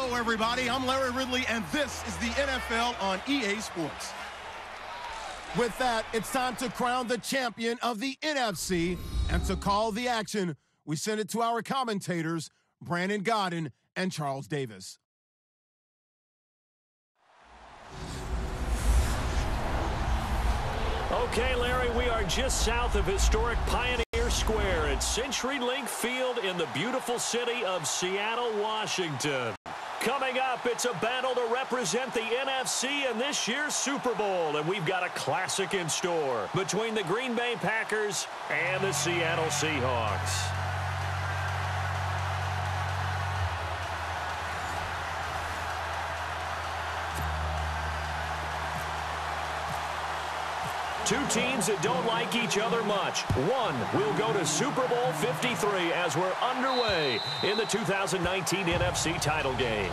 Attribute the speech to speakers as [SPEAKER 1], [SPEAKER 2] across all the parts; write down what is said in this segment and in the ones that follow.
[SPEAKER 1] Hello, everybody. I'm Larry Ridley, and this is the NFL on EA Sports. With that, it's time to crown the champion of the NFC, and to call the action, we send it to our commentators, Brandon Godden and Charles Davis.
[SPEAKER 2] Okay, Larry, we are just south of historic Pioneer Square at CenturyLink Field in the beautiful city of Seattle, Washington. Coming up, it's a battle to represent the NFC in this year's Super Bowl, and we've got a classic in store between the Green Bay Packers and the Seattle Seahawks. Two teams that don't like each other much. One will go to Super Bowl 53 as we're underway in the 2019 NFC title game.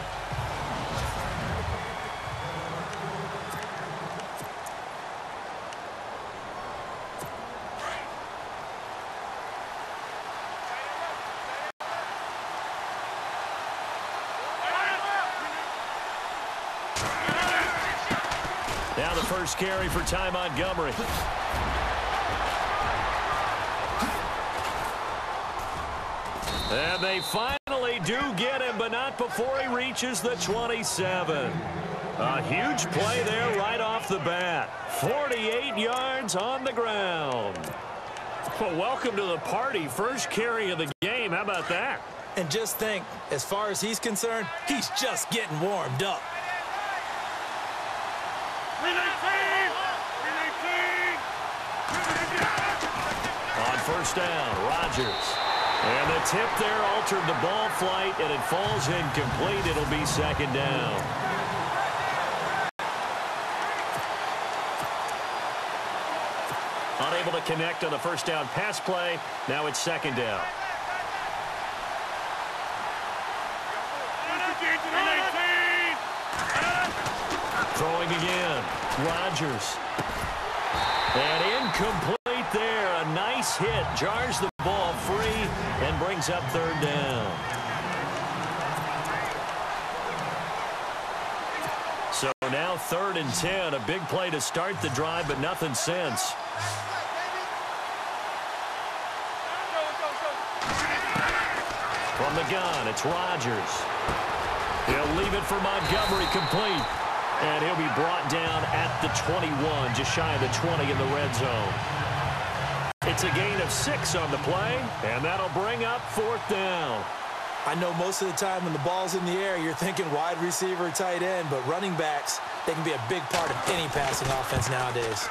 [SPEAKER 2] Now the first carry for Ty Montgomery. And they finally do get him, but not before he reaches the 27. A huge play there right off the bat. 48 yards on the ground. Well, welcome to the party. First carry of the game. How about that?
[SPEAKER 3] And just think, as far as he's concerned, he's just getting warmed up.
[SPEAKER 2] On first down, Rodgers. And the tip there altered the ball flight, and it falls incomplete. It'll be second down. Unable to connect on the first down pass play. Now it's second down. Throwing again. Rodgers. And incomplete there. A nice hit. Jars the ball free and brings up third down. So now 3rd and 10. A big play to start the drive, but nothing since. From the gun, it's Rodgers. He'll leave it for Montgomery, complete. And he'll be brought down at the 21, just shy of the 20 in the red zone. It's a gain of 6 on the play, and that'll bring up 4th down.
[SPEAKER 3] I know most of the time when the ball's in the air, you're thinking wide receiver, tight end, but running backs, they can be a big part of any passing offense nowadays.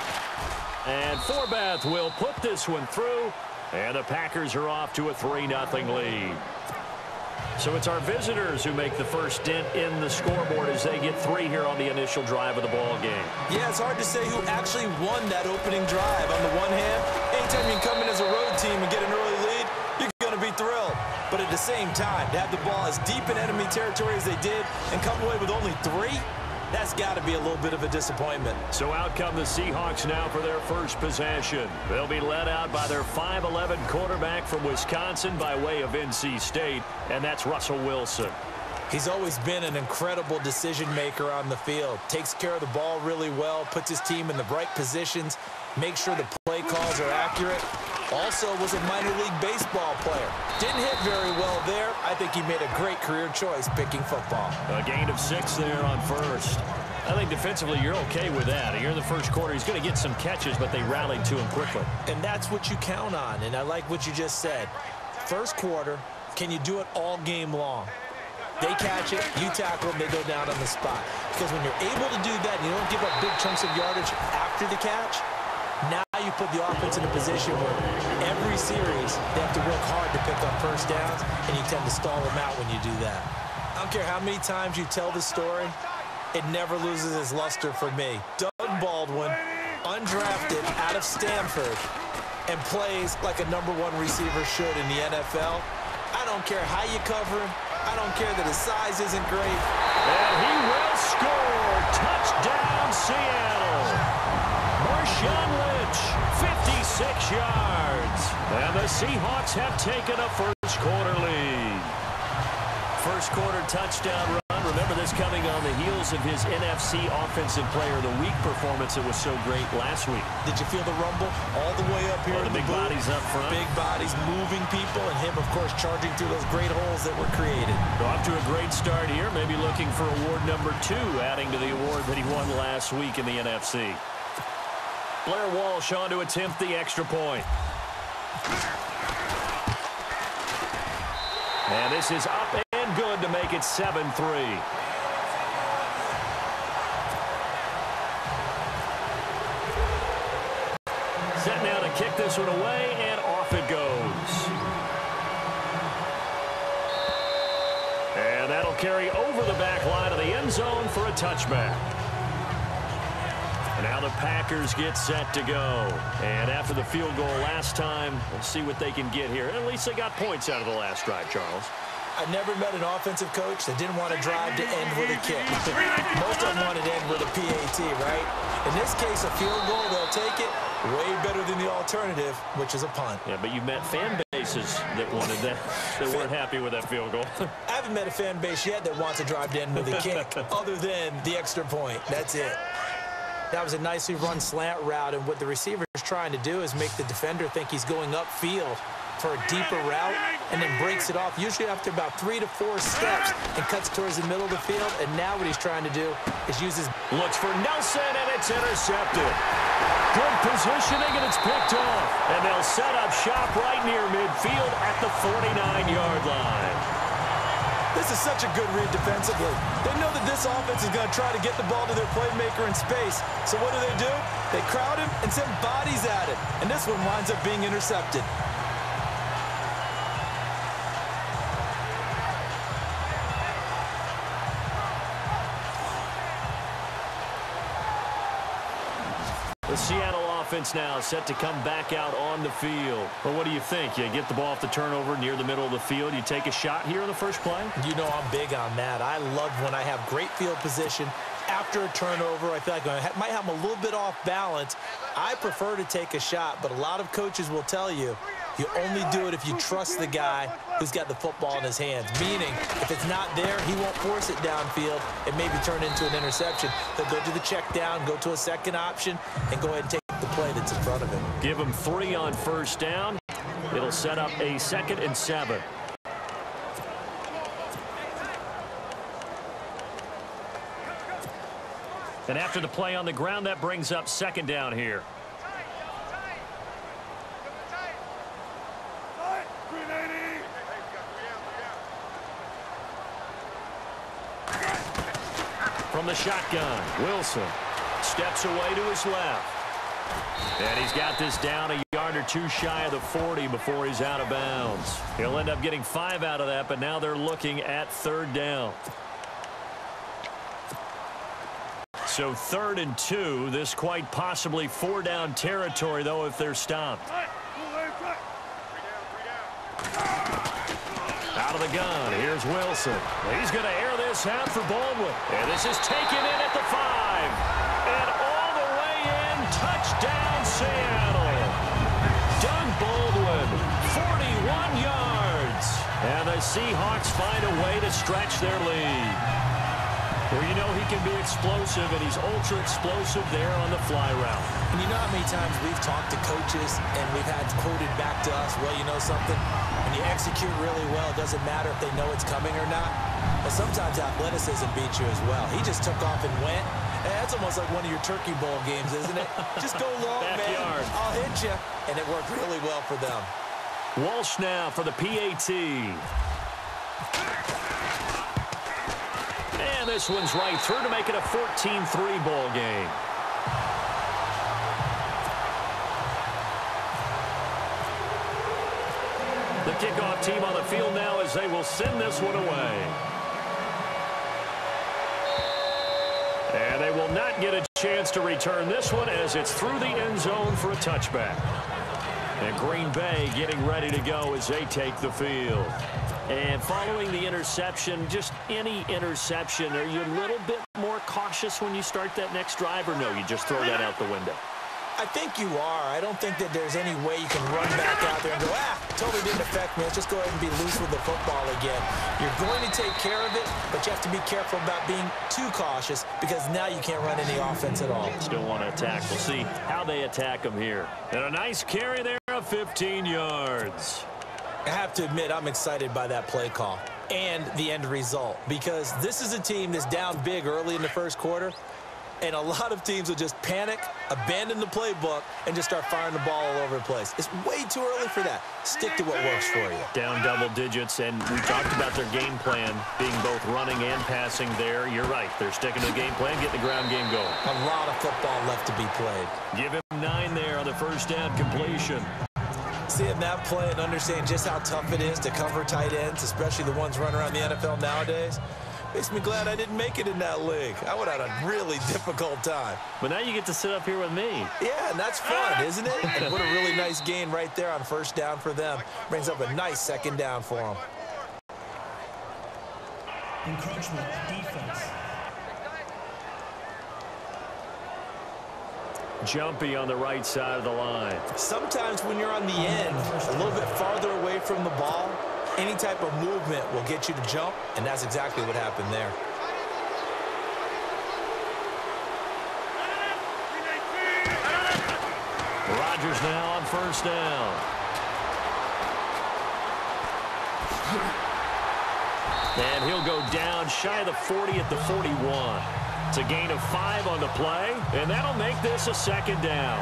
[SPEAKER 2] And Forbath will put this one through, and the Packers are off to a 3-0 lead. So it's our visitors who make the first dent in the scoreboard as they get 3 here on the initial drive of the ball game.
[SPEAKER 3] Yeah, it's hard to say who actually won that opening drive. On the one hand, anytime you can come in as a road team and get an early lead, you're going to be thrilled. But at the same time, to have the ball as deep in enemy territory as they did and come away with only 3, that's got to be a little bit of a disappointment.
[SPEAKER 2] So out come the Seahawks now for their first possession. They'll be led out by their 5'11" quarterback from Wisconsin by way of NC State, and that's Russell Wilson.
[SPEAKER 3] He's always been an incredible decision maker on the field. Takes care of the ball really well, puts his team in the right positions, makes sure the play calls are accurate. Also was a minor league baseball player. Didn't hit very well there. I think he made a great career choice picking football.
[SPEAKER 2] A gain of 6 there on first. I think defensively you're okay with that. Here in the first quarter, he's going to get some catches, but they rallied to him quickly.
[SPEAKER 3] And that's what you count on, and I like what you just said. First quarter, can you do it all game long? They catch it, you tackle them, they go down on the spot. Because when you're able to do that and you don't give up big chunks of yardage after the catch, now you put the offense in a position where every series they have to work hard to pick up first downs, and you tend to stall them out when you do that. I don't care how many times you tell the story, it never loses its luster for me. Doug Baldwin, undrafted out of Stanford, and plays like a #1 receiver should in the NFL. I don't care how you cover him. I don't care that his size isn't great.
[SPEAKER 2] And he will score. Touchdown, Seattle. Marshawn Lynch, 56 yards. And the Seahawks have taken a first quarter lead. First quarter touchdown run remember this coming on the heels of his NFC Offensive Player of the Week performance that was so great last week.
[SPEAKER 3] Did you feel the rumble all the way up here?
[SPEAKER 2] The big bodies up front.
[SPEAKER 3] Big bodies moving people, and him, of course, charging through those great holes that were created.
[SPEAKER 2] Off to a great start here, maybe looking for award number 2, adding to the award that he won last week in the NFC. Blair Walsh on to attempt the extra point. And this is up and good to make it 7-3. Set now to kick this one away, and off it goes. And that'll carry over the back line of the end zone for a touchback. Now the Packers get set to go. And after the field goal last time, we'll see what they can get here. At least they got points out of the last drive, Charles.
[SPEAKER 3] I never met an offensive coach that didn't want to drive to end with a kick. Most of them wanted to end with a PAT, right? In this case, a field goal, they'll take it. Way better than the alternative, which is a punt.
[SPEAKER 2] Yeah, but you've met fan bases that wanted that, that weren't happy with that field goal.
[SPEAKER 3] I haven't met a fan base yet that wants to drive to end with a kick, other than the extra point. That's it. That was a nicely run slant route, and what the receiver is trying to do is make the defender think he's going upfield for a deeper route, and then breaks it off, usually after about 3 to 4 steps, and cuts towards the middle of the field. And now what he's trying to do is use his...
[SPEAKER 2] Looks for Nelson, and it's intercepted. Good positioning, and it's picked off. And they'll set up shop right near midfield at the 49-yard line.
[SPEAKER 3] This is such a good read defensively. They know that this offense is going to try to get the ball to their playmaker in space. So what do? They crowd him and send bodies at him. And this one winds up being intercepted.
[SPEAKER 2] The Seattle offense now set to come back out on the field. Well, what do you think? You get the ball off the turnover near the middle of the field. You take a shot here in the first play?
[SPEAKER 3] You know I'm big on that. I love when I have great field position after a turnover. I feel like I might have them a little bit off balance. I prefer to take a shot, but a lot of coaches will tell you you only do it if you trust the guy who's got the football in his hands. Meaning, if it's not there, he won't force it downfield and maybe turn into an interception. He'll go to the check down, go to a second option, and go ahead and take the play that's in front of him.
[SPEAKER 2] Give him 3 on first down. It'll set up a 2nd and 7. And after the play on the ground, that brings up 2nd down here. From the shotgun, Wilson steps away to his left. And he's got this down a yard or 2 shy of the 40 before he's out of bounds. He'll end up getting 5 out of that, but now they're looking at 3rd down. So 3rd and 2. This quite possibly 4-down territory, though, if they're stopped. Out of the gun, here's Wilson. He's going to air this out for Baldwin. And this is taken in at the 5. And all the way in, touchdown Seattle. Doug Baldwin, 41 yards. And the Seahawks find a way to stretch their lead. Well, you know he can be explosive, and he's ultra explosive there on the fly route.
[SPEAKER 3] And you know how many times we've talked to coaches and we've had quoted back to us, well, you know something? When you execute really well, it doesn't matter if they know it's coming or not. But sometimes athleticism beats you as well. He just took off and went. And that's almost like one of your Turkey Bowl games, isn't it? Just go long, man. I'll hit you. And it worked really well for them.
[SPEAKER 2] Walsh now for the PAT. And this one's right through to make it a 14-3 ball game. The kickoff team on the field now as they will send this one away. And they will not get a chance to return this one as it's through the end zone for a touchback. And Green Bay getting ready to go as they take the field. And following the interception, just any interception, are you a little bit more cautious when you start that next drive, or no, you just throw that out the window?
[SPEAKER 3] I think you are. I don't think that there's any way you can run back out there and go, totally didn't affect me. Let's just go ahead and be loose with the football again. You're going to take care of it, but you have to be careful about being too cautious because now you can't run any offense at all.
[SPEAKER 2] Still want to attack. We'll see how they attack them here. And a nice carry there of 15 yards.
[SPEAKER 3] I have to admit, I'm excited by that play call and the end result because this is a team that's down big early in the first quarter, and a lot of teams will just panic, abandon the playbook, and just start firing the ball all over the place. It's way too early for that. Stick to what works for you.
[SPEAKER 2] Down double digits, and we talked about their game plan being both running and passing there. You're right. They're sticking to the game plan, getting the ground game going.
[SPEAKER 3] A lot of football left to be played.
[SPEAKER 2] Give him 9 there on the first down completion.
[SPEAKER 3] Seeing that play and understanding just how tough it is to cover tight ends, especially the ones running around the NFL nowadays, makes me glad I didn't make it in that league. I would have had a really difficult time.
[SPEAKER 2] But now you get to sit up here with me.
[SPEAKER 3] Yeah, and that's fun, isn't it? And what a really nice gain right there on first down for them. Brings up a nice second down for them.
[SPEAKER 4] Encroachment defense.
[SPEAKER 2] Jumpy on the right side of the line.
[SPEAKER 3] Sometimes when you're on the end, a little bit farther away from the ball, any type of movement will get you to jump, and that's exactly what happened there.
[SPEAKER 2] Rodgers now on first down. And he'll go down shy of the 40 at the 41. It's a gain of 5 on the play, and that'll make this a second down.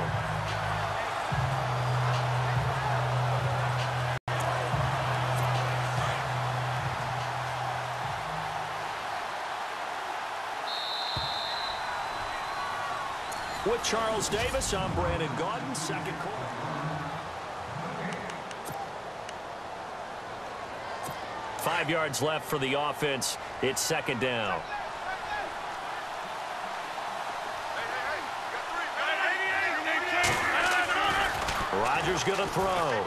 [SPEAKER 2] With Charles Davis, I'm Brandon Gaudin, second quarter. Five yards left for the offense. It's second down. Rodgers going to throw.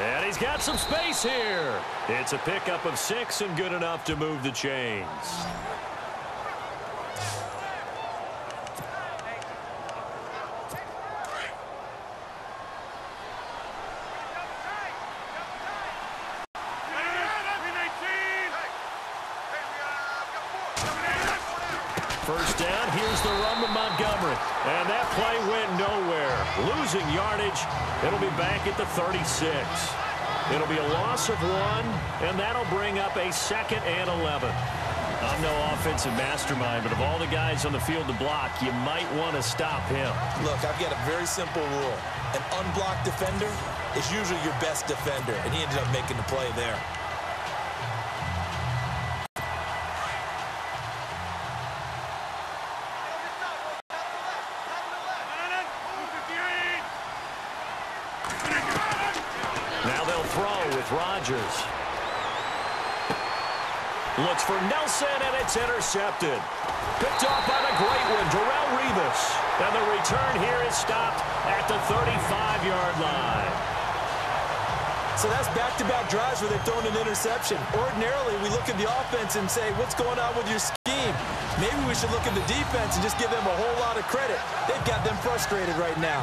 [SPEAKER 2] And he's got some space here. It's a pickup of 6 and good enough to move the chains. First down, here's the run to Montgomery. And that play went nowhere. Losing yardage. It'll be back at the 36. It'll be a loss of 1, and that'll bring up a 2nd and 11. I'm no offensive mastermind, but of all the guys on the field to block, you might want to stop him.
[SPEAKER 3] Look, I've got a very simple rule. An unblocked defender is usually your best defender, and he ended up making the play there.
[SPEAKER 2] Rodgers looks for Nelson, and it's intercepted. Picked off by the great one, Darrelle Revis. And the return here is stopped at the 35-yard line.
[SPEAKER 3] So that's back-to-back drives where they've thrown an interception. Ordinarily, we look at the offense and say, what's going on with your scheme? Maybe we should look at the defense and just give them a whole lot of credit. They've got them frustrated right now.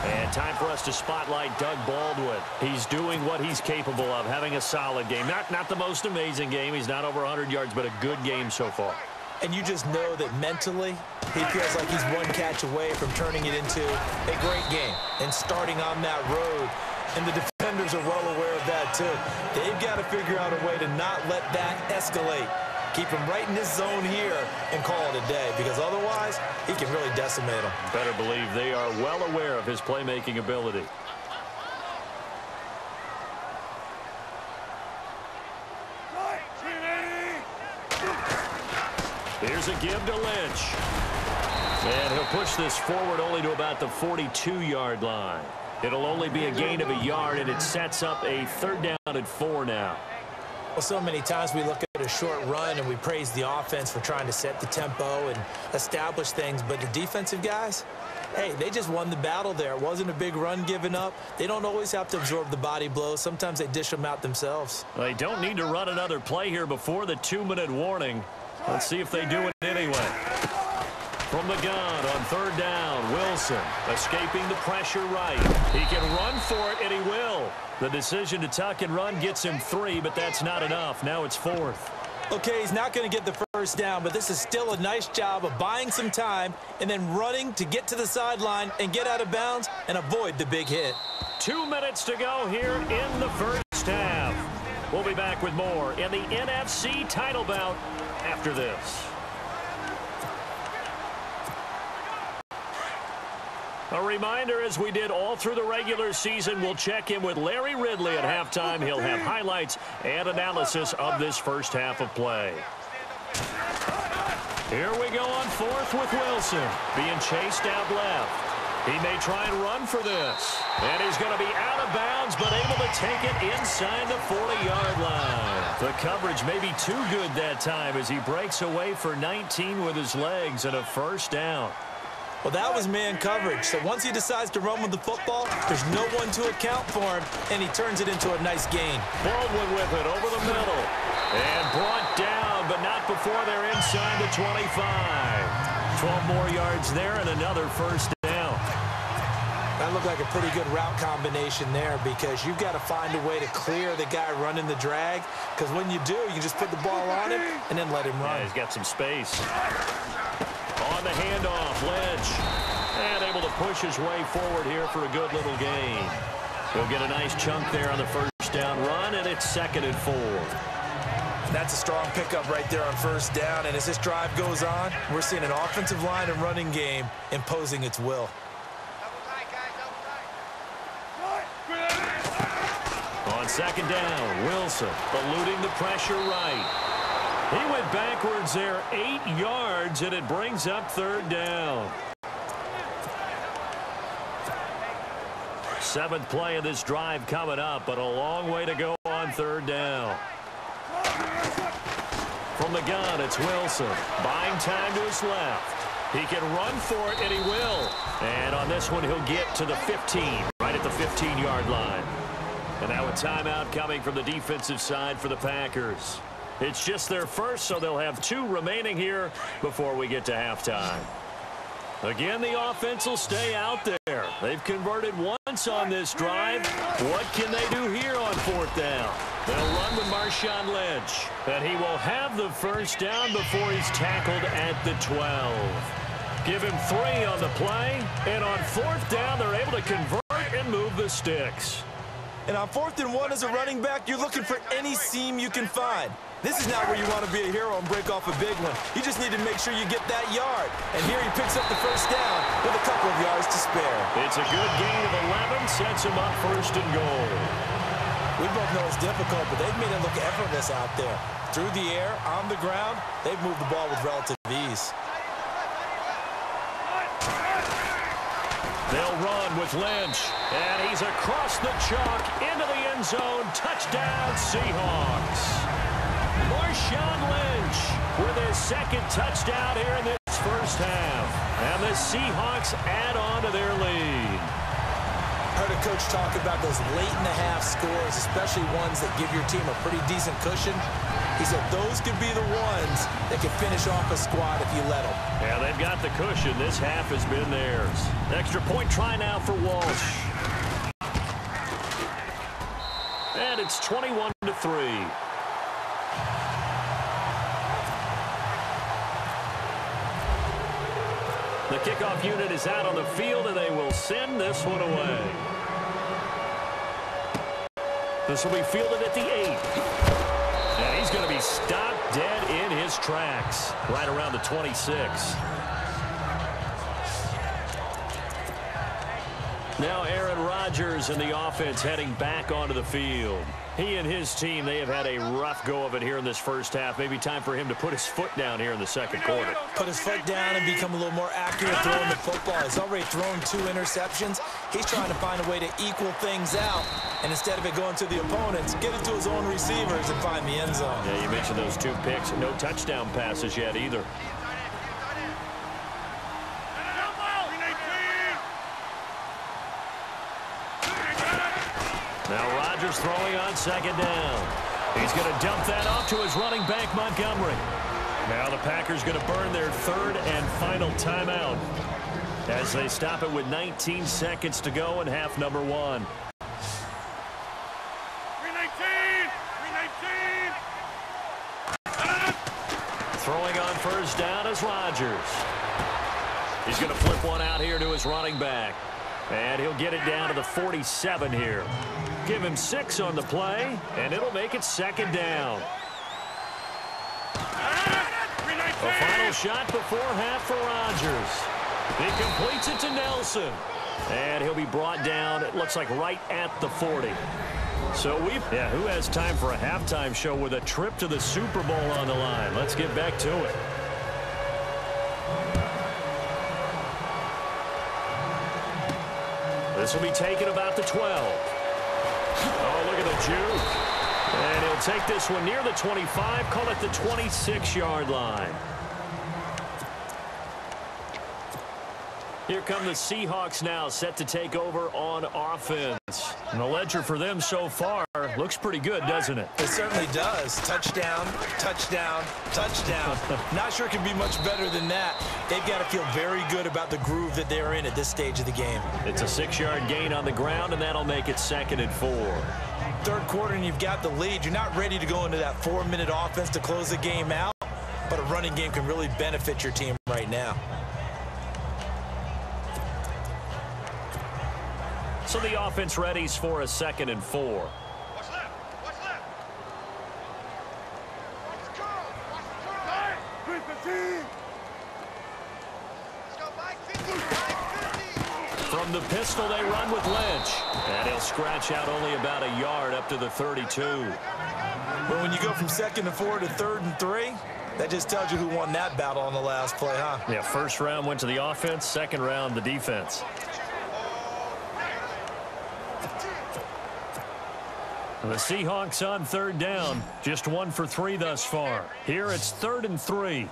[SPEAKER 2] And time for us to spotlight Doug Baldwin. He's doing what he's capable of, having a solid game. Not the most amazing game. He's not over 100 yards, but a good game so far.
[SPEAKER 3] And you just know that mentally, he feels like he's one catch away from turning it into a great game and starting on that road. And the defenders are well aware of that, too. They've got to figure out a way to not let that escalate. Keep him right in this zone here and call it a day, because otherwise he can really decimate them.
[SPEAKER 2] Better believe they are well aware of his playmaking ability. Here's a give to Lynch. And he'll push this forward only to about the 42-yard line. It'll only be a gain of a yard, and it sets up a 3rd down and 4 now.
[SPEAKER 3] Well, so many times we look at a a short run, and we praise the offense for trying to set the tempo and establish things. But the defensive guys, hey, they just won the battle there. It wasn't a big run given up. They don't always have to absorb the body blows. Sometimes they dish them out themselves.
[SPEAKER 2] They don't need to run another play here before the 2-minute warning. Let's see if they do it anyway. From the gun on 3rd down, Wilson escaping the pressure right. He can run for it, and he will. The decision to tuck and run gets him 3, but that's not enough. Now it's 4th.
[SPEAKER 3] Okay, he's not going to get the first down, but this is still a nice job of buying some time and then running to get to the sideline and get out of bounds and avoid the big hit.
[SPEAKER 2] 2 minutes to go here in the first half. We'll be back with more in the NFC title bout after this. A reminder, as we did all through the regular season, we'll check in with Larry Ridley at halftime. He'll have highlights and analysis of this first half of play. Here we go on 4th with Wilson, being chased out left. He may try and run for this. And he's going to be out of bounds, but able to take it inside the 40-yard line. The coverage may be too good that time as he breaks away for 19 with his legs and a first down.
[SPEAKER 3] Well, that was man coverage. So once he decides to run with the football, there's no one to account for him, and he turns it into a nice gain.
[SPEAKER 2] Baldwin with it over the middle. And brought down, but not before they're inside the 25. 12 more yards there and another first down.
[SPEAKER 3] That looked like a pretty good route combination there because you've got to find a way to clear the guy running the drag, because when you do, you just put the ball on him and then let him run.
[SPEAKER 2] Yeah, he's got some space. On the handoff, Lynch. And able to push his way forward here for a good little gain. He'll get a nice chunk there on the first down run, and it's 2nd and 4.
[SPEAKER 3] That's a strong pickup right there on first down, and as this drive goes on, we're seeing an offensive line and running game imposing its will.
[SPEAKER 2] On 2nd down, Wilson eluding the pressure right. He went backwards there 8 yards, and it brings up 3rd down. 7th play of this drive coming up, but a long way to go on 3rd down. From the gun, it's Wilson. Buying time to his left. He can run for it, and he will. And on this one, he'll get to the 15, right at the 15-yard line. And now a timeout coming from the defensive side for the Packers. It's just their first, so they'll have 2 remaining here before we get to halftime. Again, the offense will stay out there. They've converted once on this drive. What can they do here on 4th down? They'll run with Marshawn Lynch. And he will have the first down before he's tackled at the 12. Give him 3 on the play. And on 4th down, they're able to convert and move the sticks.
[SPEAKER 3] And on 4th and 1 as a running back, you're looking for any seam you can find. This is not where you want to be a hero and break off a big one. You just need to make sure you get that yard. And here he picks up the first down with a couple of yards to spare.
[SPEAKER 2] It's a good gain of 11, sets him up 1st and goal.
[SPEAKER 3] We both know it's difficult, but they've made it look effortless out there. Through the air, on the ground, they've moved the ball with relative ease.
[SPEAKER 2] They'll run with Lynch, and he's across the chalk into the end zone. Touchdown, Seahawks. Marshawn Lynch with his 2nd touchdown here in this first half. And the Seahawks add on to their lead.
[SPEAKER 3] I heard a coach talk about those late-in-the-half scores, especially ones that give your team a pretty decent cushion. He said those could be the ones that can finish off a squad if you let them.
[SPEAKER 2] Yeah, they've got the cushion. This half has been theirs. Extra point try now for Walsh. And it's 21-3. The kickoff unit is out on the field, and they will send this one away. This will be fielded at the 8. And he's going to be stopped dead in his tracks, right around the 26. Now Aaron Rodgers and the offense heading back onto the field. He and his team, they have had a rough go of it here in this first half. Maybe time for him to put his foot down here in the second quarter.
[SPEAKER 3] Put his foot down and become a little more accurate throwing the football. He's already thrown 2 interceptions. He's trying to find a way to equal things out. And instead of it going to the opponents, get it to his own receivers and find the end zone.
[SPEAKER 2] Yeah, you mentioned those 2 picks. No touchdown passes yet either. Now Rodgers throwing on second down. He's going to dump that off to his running back, Montgomery. Now the Packers going to burn their 3rd and final timeout as they stop it with 19 seconds to go in half number 1. 319! Throwing on first down is Rodgers. He's going to flip one out here to his running back. And he'll get it down to the 47 here. Give him 6 on the play, and it'll make it second down. A final shot before half for Rodgers. He completes it to Nelson. And he'll be brought down, it looks like right at the 40. So who has time for a halftime show with a trip to the Super Bowl on the line? Let's get back to it. This will be taken about the 12. Oh, look at the juke. And he'll take this one near the 25, call it the 26-yard line. Here come the Seahawks now, set to take over on offense. And the ledger for them so far looks pretty good, doesn't it?
[SPEAKER 3] It certainly does. Touchdown, touchdown, touchdown. Not sure it can be much better than that. They've got to feel very good about the groove that they're in at this stage of the game.
[SPEAKER 2] It's a 6-yard gain on the ground, and that'll make it 2nd and 4.
[SPEAKER 3] 3rd quarter, and you've got the lead. You're not ready to go into that 4-minute offense to close the game out, but a running game can really benefit your team right now.
[SPEAKER 2] So the offense readies for a 2nd and 4.
[SPEAKER 5] Watch left. Watch left. Watch the curl. Watch the curl. 315. Let's go, Mike. 50. Mike 50.
[SPEAKER 2] From the pistol, they run with Lynch. And he'll scratch out only about a yard up to the 32.
[SPEAKER 3] But when you go from 2nd and 4 to 3rd and 3, that just tells you who won that battle on the last play, huh?
[SPEAKER 2] Yeah, 1st round went to the offense, 2nd round the defense. The Seahawks on 3rd down, just 1 for 3 thus far. Here it's 3rd and 3.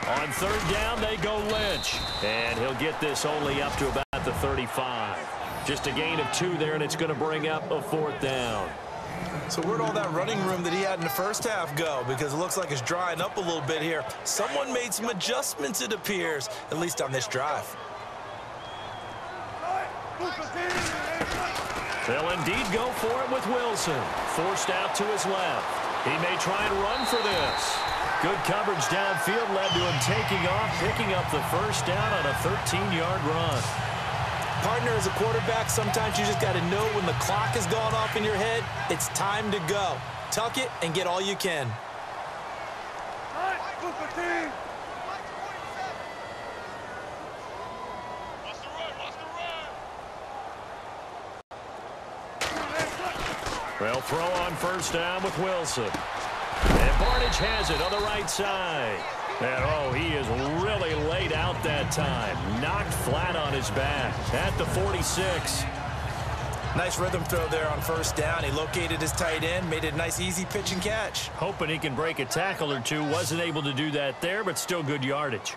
[SPEAKER 2] On 3rd down, they go Lynch. And he'll get this only up to about the 35. Just a gain of 2 there, and it's going to bring up a 4th down.
[SPEAKER 3] So where'd all that running room that he had in the first half go? Because it looks like it's drying up a little bit here. Someone made some adjustments, it appears, at least on this drive.
[SPEAKER 2] They'll indeed go for it with Wilson. Forced out to his left. He may try and run for this. Good coverage downfield led to him taking off, picking up the 1st down on a 13-yard run.
[SPEAKER 3] Partner, as a quarterback, sometimes you just got to know when the clock has gone off in your head, it's time to go. Tuck it and get all you can.
[SPEAKER 2] Well, throw on 1st down with Wilson. And Barnage has it on the right side. And, oh, he is really laid out that time. Knocked flat on his back at the 46.
[SPEAKER 3] Nice rhythm throw there on 1st down. He located his tight end, made it a nice, easy pitch and catch.
[SPEAKER 2] Hoping he can break a tackle or 2. Wasn't able to do that there, but still good yardage.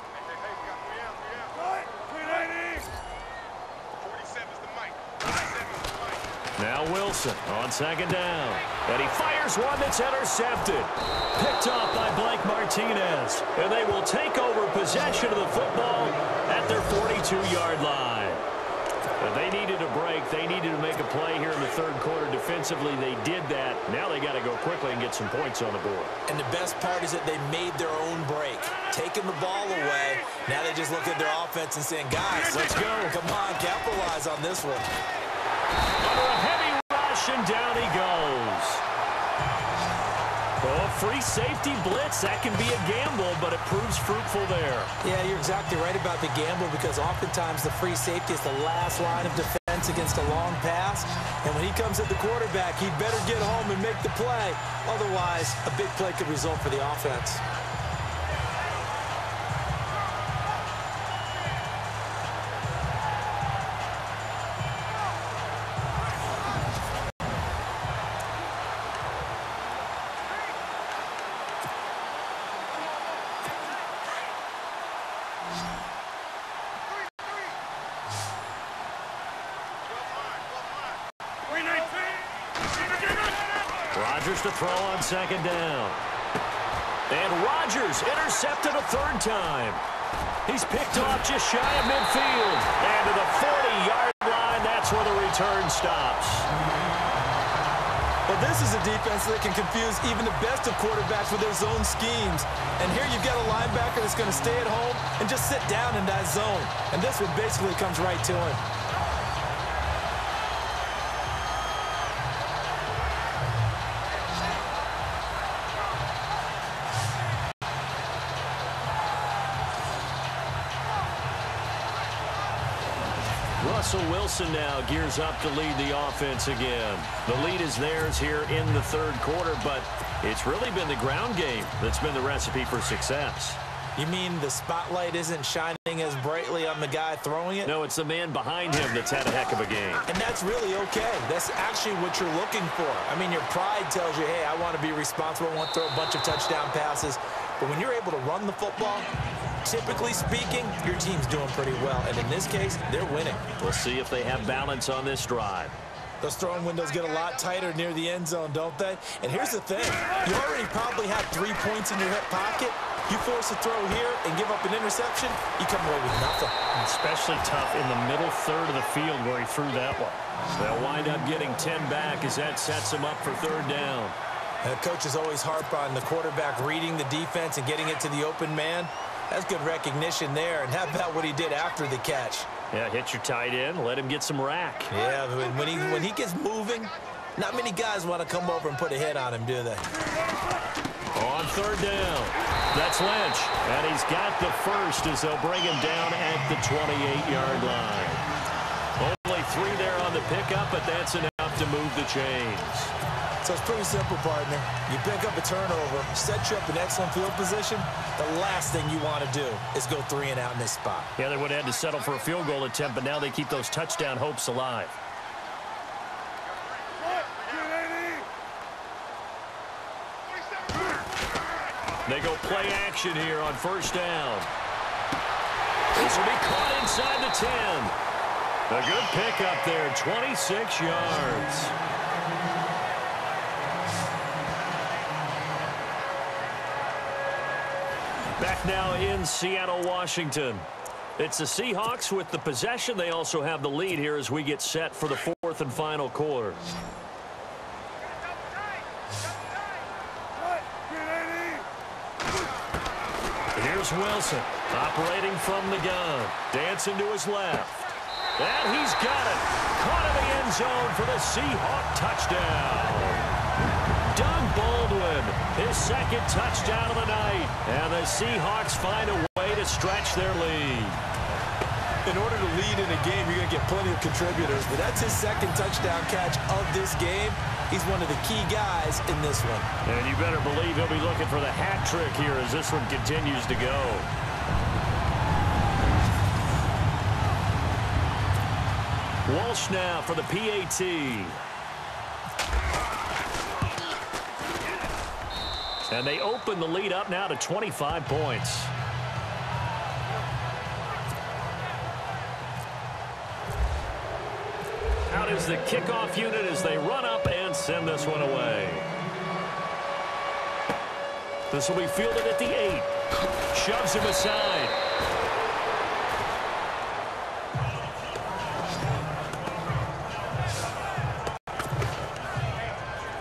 [SPEAKER 2] Now Wilson on 2nd down. And he fires one that's intercepted. Picked off by Blake Martinez. And they will take over possession of the football at their 42-yard line. And they needed a break. They needed to make a play here in the 3rd quarter defensively. They did that. Now they got to go quickly and get some points on the board.
[SPEAKER 3] And the best part is that they made their own break. Taking the ball away. Now they just look at their offense and saying, guys, let's go. Come on, capitalize on this one.
[SPEAKER 2] Under a heavy rush, and down he goes. Oh, free safety blitz. That can be a gamble, but it proves fruitful there.
[SPEAKER 3] Yeah, you're exactly right about the gamble because oftentimes the free safety is the last line of defense against a long pass. And when he comes at the quarterback, he'd better get home and make the play. Otherwise, a big play could result for the offense.
[SPEAKER 2] Rodgers to throw on second down. And Rodgers intercepted a third time. He's picked off just shy of midfield. And to the 40-yard line, that's where the return stops.
[SPEAKER 3] Well, this is a defense that can confuse even the best of quarterbacks with their zone schemes. And here you've got a linebacker that's going to stay at home and just sit down in that zone. And this one basically comes right to him.
[SPEAKER 2] Russell Wilson now gears up to lead the offense again. The lead is theirs here in the third quarter, but it's really been the ground game that's been the recipe for success.
[SPEAKER 3] You mean the spotlight isn't shining as brightly on the guy throwing it?
[SPEAKER 2] No, it's the man behind him that's had a heck of a game.
[SPEAKER 3] And that's really okay. That's actually what you're looking for. I mean, your pride tells you, hey, I want to be responsible. I want to throw a bunch of touchdown passes. But when you're able to run the football, typically speaking, your team's doing pretty well. And in this case, they're winning.
[SPEAKER 2] We'll see if they have balance on this drive.
[SPEAKER 3] Those throwing windows get a lot tighter near the end zone, don't they? And here's the thing. You already probably have 3 points in your hip pocket. You force a throw here and give up an interception, you come away with nothing.
[SPEAKER 6] Especially tough in the middle third of the field where he threw that one.
[SPEAKER 2] They'll wind up getting 10 back as that sets them up for third down.
[SPEAKER 3] And the coaches always harp on the quarterback reading the defense and getting it to the open man. That's good recognition there. And how about what he did after the catch?
[SPEAKER 2] Yeah, hit your tight end, let him get some rack.
[SPEAKER 3] Yeah, when he gets moving, not many guys want to come over and put a hit on him, do they?
[SPEAKER 2] On third down, that's Lynch. And he's got the first as they'll bring him down at the 28-yard line. Only 3 there on the pickup, but that's enough to move the chains.
[SPEAKER 3] So it's pretty simple, partner. You pick up a turnover, set you up in excellent field position. The last thing you want to do is go 3 and out in this spot.
[SPEAKER 6] Yeah, they would have had to settle for a field goal attempt, but now they keep those touchdown hopes alive.
[SPEAKER 2] They go play action here on first down. This will be caught inside the 10. A good pickup there, 26 yards. Back now in Seattle, Washington. It's the Seahawks with the possession. They also have the lead here as we get set for the 4th and final quarter. Here's Wilson operating from the gun. Dancing to his left. And he's got it. Caught in the end zone for the Seahawk touchdown. Doug Baldwin, his 2nd touchdown of the night. And the Seahawks find a way to stretch their lead.
[SPEAKER 3] In order to lead in a game, you're going to get plenty of contributors. But that's his 2nd touchdown catch of this game. He's one of the key guys in this one.
[SPEAKER 2] And you better believe he'll be looking for the hat trick here as this one continues to go. Walsh now for the PAT. And they open the lead up now to 25 points. Out is the kickoff unit as they run up and send this one away. This will be fielded at the 8. Shoves him aside.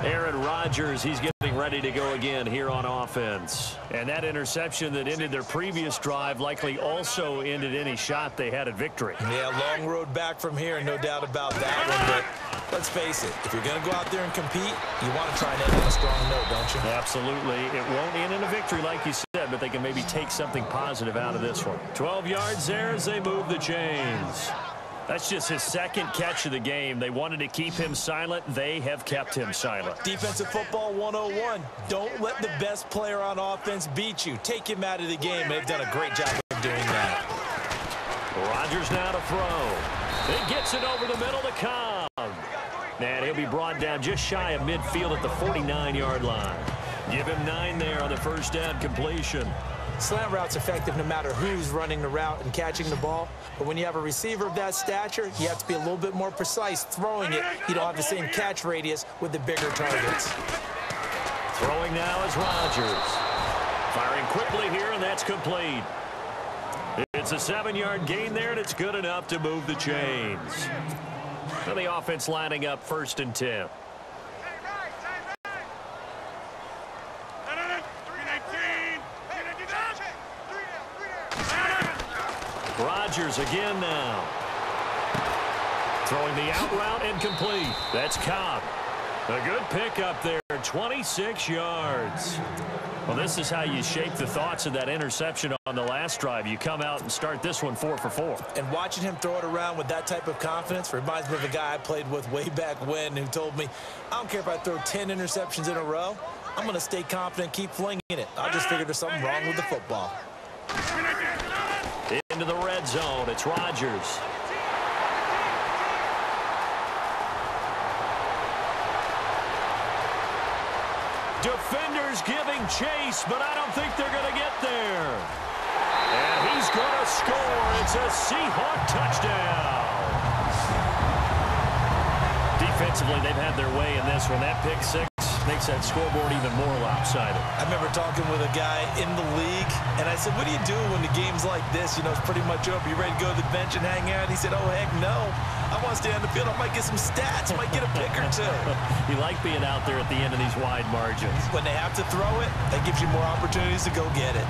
[SPEAKER 2] Aaron Rodgers, he's getting ready to go again here on offense. And that interception that ended their previous drive likely also ended any shot they had at victory.
[SPEAKER 3] Yeah, long road back from here, no doubt about that one. But let's face it, if you're going to go out there and compete, you want to try and end on a strong note, don't you?
[SPEAKER 2] Absolutely. It won't end in a victory like you said, but they can maybe take something positive out of this one. 12 yards there as they move the chains. That's just his second catch of the game. They wanted to keep him silent. They have kept him silent.
[SPEAKER 3] Defensive football 101. Don't let the best player on offense beat you. Take him out of the game. They've done a great job of doing that.
[SPEAKER 2] Rodgers now to throw. He gets it over the middle to Cobb. And he'll be brought down just shy of midfield at the 49-yard line. Give him 9 there on the first down completion.
[SPEAKER 3] Slant route's effective no matter who's running the route and catching the ball. But when you have a receiver of that stature, you have to be a little bit more precise throwing it. You don't have the same catch radius with the bigger targets.
[SPEAKER 2] Throwing now is Rodgers. Firing quickly here, and that's complete. It's a 7-yard gain there, and it's good enough to move the chains. So the offense lining up 1st and 10. Rodgers again now. Throwing the out route and complete. That's Cobb. A good pickup there, 26 yards. Well, this is how you shape the thoughts of that interception on the last drive. You come out and start this one 4 for 4.
[SPEAKER 3] And watching him throw it around with that type of confidence reminds me of a guy I played with way back when who told me, I don't care if I throw 10 interceptions in a row. I'm going to stay confident, keep flinging it. I just figured there's something wrong with the football.
[SPEAKER 2] Into the red zone. It's Rodgers. Defenders giving chase, but I don't think they're going to get there. And he's going to score. It's a Seahawk touchdown. Defensively, they've had their way in this one. That pick six makes that scoreboard even more lopsided.
[SPEAKER 3] I remember talking with a guy in the league, and I said, what do you do when the game's like this? You know, it's pretty much over. You ready to go to the bench and hang out? He said, oh, heck no. I want to stay on the field. I might get some stats. I might get a pick or two.
[SPEAKER 2] You like being out there at the end of these wide margins.
[SPEAKER 3] When they have to throw it, that gives you more opportunities to go get it.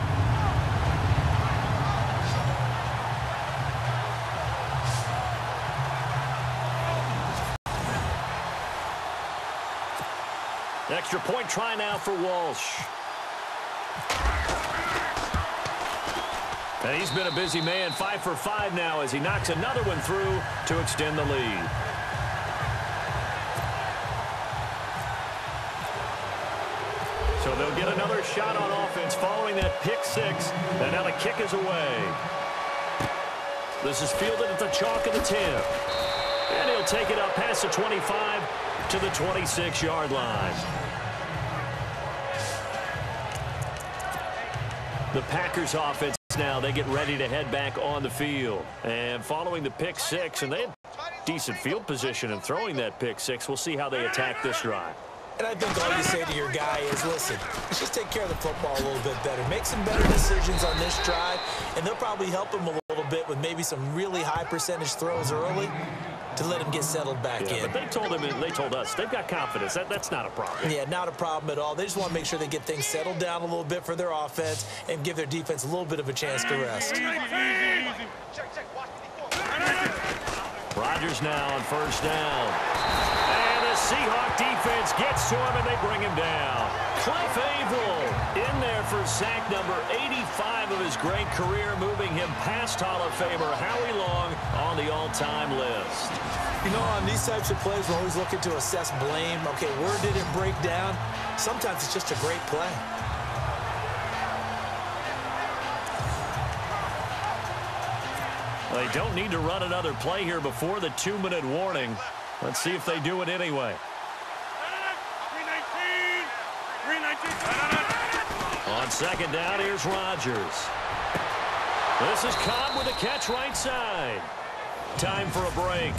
[SPEAKER 2] Extra point try now for Walsh. And he's been a busy man, 5 for 5 now as he knocks another one through to extend the lead. So they'll get another shot on offense following that pick six. And now the kick is away. This is fielded at the chalk of the 10. And he'll take it up past the 25 to the 26-yard line. The Packers offense now, they get ready to head back on the field. And following the pick six, and they had decent field position in throwing that pick six. We'll see how they attack this drive.
[SPEAKER 3] And I think all you say to your guy is, listen, let's just take care of the football a little bit better. Make some better decisions on this drive, and they'll probably help him a little bit with maybe some really high percentage throws early to let him get settled back in.
[SPEAKER 2] But they told him, and they told us, they've got confidence. That's not a problem.
[SPEAKER 3] Yeah, not a problem at all. They just want to make sure they get things settled down a little bit for their offense and give their defense a little bit of a chance to rest.
[SPEAKER 2] Rodgers now on first down. And the Seahawk defense gets to him, and they bring him down. Cliff Averill in there for sack number 85 of his great career, moving him past Hall of Famer Howie Long on the all-time list.
[SPEAKER 3] You know, on these types of plays, we're always looking to assess blame. Okay, where did it break down? Sometimes it's just a great play.
[SPEAKER 2] They don't need to run another play here before the 2-minute warning. Let's see if they do it anyway. On second down, here's Rodgers. This is Cobb with a catch right side. Time for a break.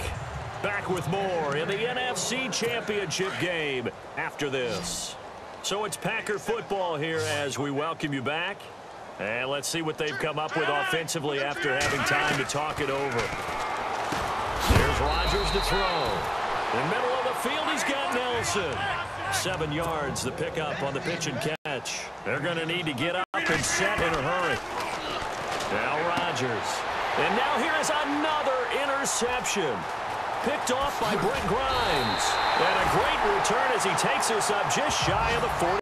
[SPEAKER 2] Back with more in the NFC Championship game after this. So it's Packer football here as we welcome you back. And let's see what they've come up with offensively after having time to talk it over. Here's Rodgers to throw. In the middle of the field, he's got Nelson. 7 yards, the pickup on the pitch and catch. They're going to need to get up and set in a hurry. Now Rodgers. And now here is another interception. Picked off by Brent Grimes. And a great return as he takes us up just shy of the 45.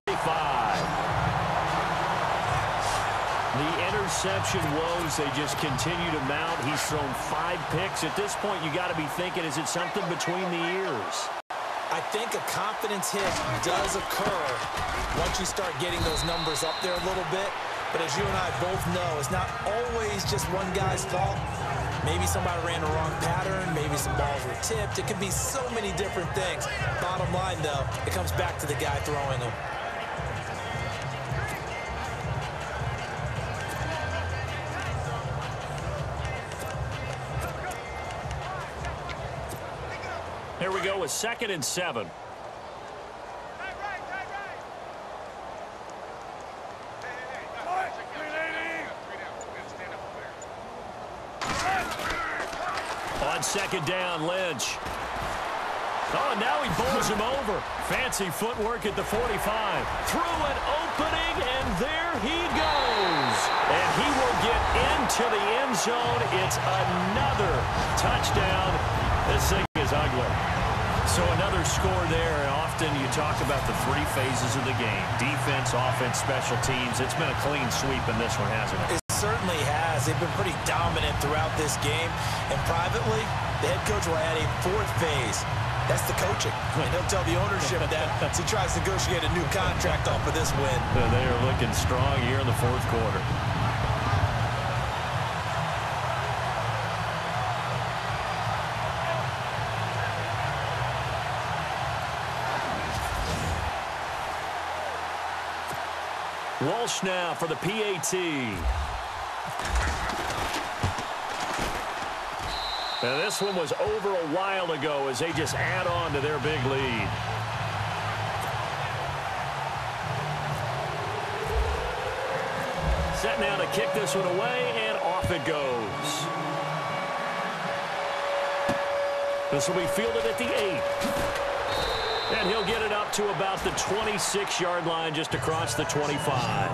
[SPEAKER 2] The interception woes, they just continue to mount. He's thrown 5 picks. At this point, you got to be thinking, is it something between the ears?
[SPEAKER 3] I think a confidence hit does occur once you start getting those numbers up there a little bit. But as you and I both know, it's not always just one guy's fault. Maybe somebody ran the wrong pattern. Maybe some balls were tipped. It can be so many different things. Bottom line, though, it comes back to the guy throwing them.
[SPEAKER 2] Here we go with 2nd and 7. On 2nd down, Lynch. Oh, and now he bowls him over. Fancy footwork at the 45. Through an opening, and there he goes. And he will get into the end zone. It's another touchdown. This thing is ugly. So another score there, and often you talk about the 3 phases of the game. Defense, offense, special teams. It's been a clean sweep in this one, hasn't it?
[SPEAKER 3] It certainly has. They've been pretty dominant throughout this game. And privately, the head coach will add a 4th phase. That's the coaching. And he'll tell the ownership that as he tries to negotiate a new contract off of this win.
[SPEAKER 2] They are looking strong here in the 4th quarter. Walsh now for the PAT. Now this one was over a while ago as they just add on to their big lead. Set now to kick this one away, and off it goes. This will be fielded at the 8. And he'll get it up to about the 26-yard line, just across the 25.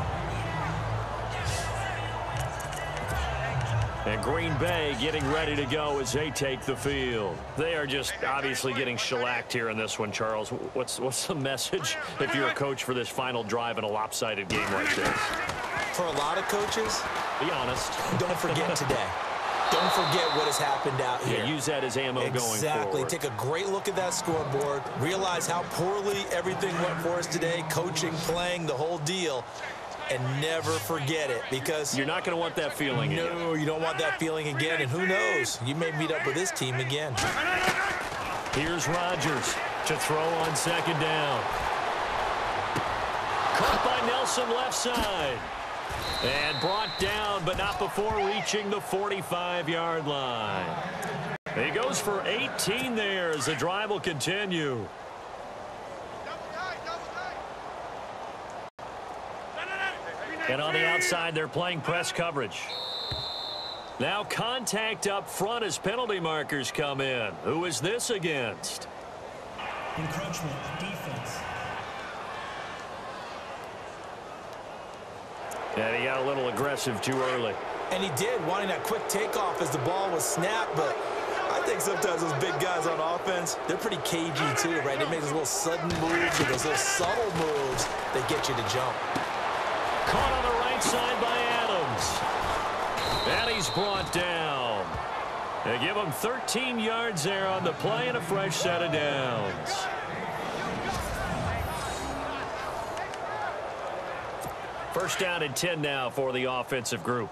[SPEAKER 2] And Green Bay getting ready to go as they take the field. They are just obviously getting shellacked here in this one, Charles. What's the message if you're a coach for this final drive in a lopsided game like this?
[SPEAKER 3] For a lot of coaches,
[SPEAKER 2] be honest.
[SPEAKER 3] Don't forget today. Don't forget what has happened out here.
[SPEAKER 2] Yeah, use that as ammo going forward.
[SPEAKER 3] Exactly. Take a great look at that scoreboard. Realize how poorly everything went for us today. Coaching, playing, the whole deal. And never forget it, because
[SPEAKER 2] you're not going to want that feeling again.
[SPEAKER 3] No, you don't want that feeling again. And who knows? You may meet up with this team again.
[SPEAKER 2] Here's Rodgers to throw on 2nd down. Caught by Nelson left side. And brought down, but not before reaching the 45-yard line. He goes for 18 there as the drive will continue. And on the outside, they're playing press coverage. Now contact up front as penalty markers come in. Who is this against?
[SPEAKER 4] Encroachment, defense.
[SPEAKER 2] And he got a little aggressive too early.
[SPEAKER 3] And he did, wanting that quick takeoff as the ball was snapped. But I think sometimes those big guys on offense, they're pretty cagey too, right? They make those little sudden moves or those little subtle moves that get you to jump.
[SPEAKER 2] Caught on the right side by Adams. And he's brought down. They give him 13 yards there on the play and a fresh set of downs. First down and 10 now for the offensive group.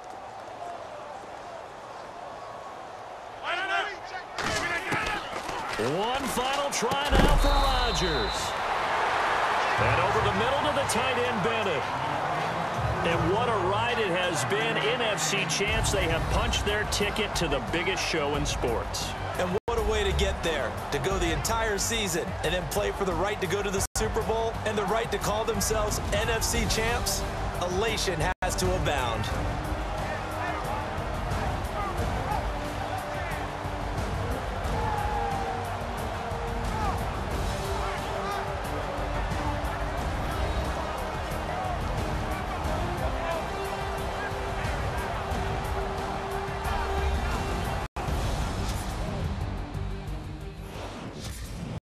[SPEAKER 2] One final try now for Rodgers. And over the middle to the tight end, Bennett. And what a ride it has been. NFC champs, they have punched their ticket to the biggest show in sports.
[SPEAKER 3] And what a way to get there, to go the entire season and then play for the right to go to the Super Bowl and the right to call themselves NFC champs. Elation has to abound.